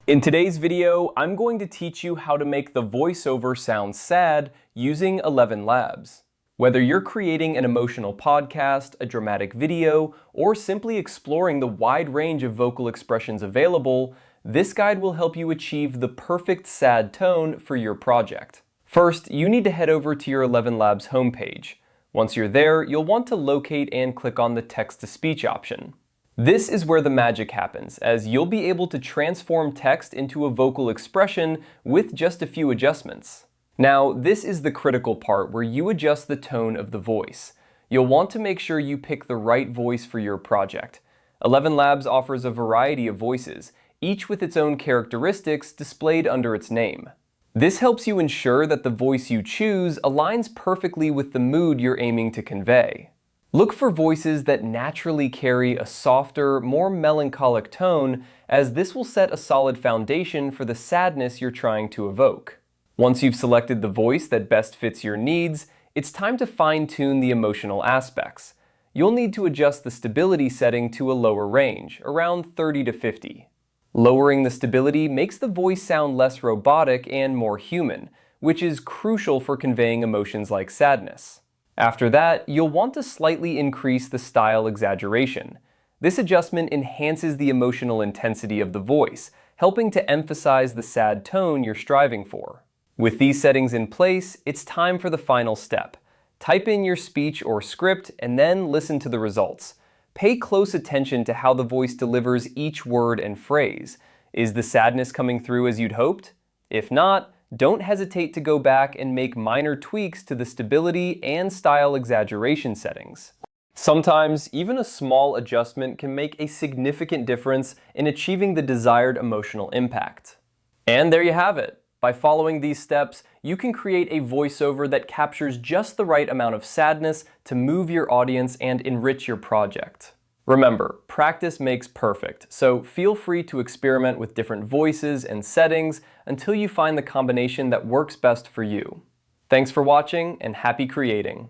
In today's video, I'm going to teach you how to make the voiceover sound sad using ElevenLabs. Whether you're creating an emotional podcast, a dramatic video, or simply exploring the wide range of vocal expressions available, this guide will help you achieve the perfect sad tone for your project. First, you need to head over to your ElevenLabs homepage. Once you're there, you'll want to locate and click on the text-to-speech option. This is where the magic happens, as you'll be able to transform text into a vocal expression with just a few adjustments. Now, this is the critical part where you adjust the tone of the voice. You'll want to make sure you pick the right voice for your project. ElevenLabs offers a variety of voices, each with its own characteristics displayed under its name. This helps you ensure that the voice you choose aligns perfectly with the mood you're aiming to convey. Look for voices that naturally carry a softer, more melancholic tone, as this will set a solid foundation for the sadness you're trying to evoke. Once you've selected the voice that best fits your needs, it's time to fine-tune the emotional aspects. You'll need to adjust the stability setting to a lower range, around 30 to 50. Lowering the stability makes the voice sound less robotic and more human, which is crucial for conveying emotions like sadness. After that, you'll want to slightly increase the style exaggeration. This adjustment enhances the emotional intensity of the voice, helping to emphasize the sad tone you're striving for. With these settings in place, it's time for the final step. Type in your speech or script and then listen to the results. Pay close attention to how the voice delivers each word and phrase. Is the sadness coming through as you'd hoped? If not, don't hesitate to go back and make minor tweaks to the stability and style exaggeration settings. Sometimes, even a small adjustment can make a significant difference in achieving the desired emotional impact. And there you have it. By following these steps, you can create a voiceover that captures just the right amount of sadness to move your audience and enrich your project. Remember, practice makes perfect, so feel free to experiment with different voices and settings until you find the combination that works best for you. Thanks for watching, and happy creating!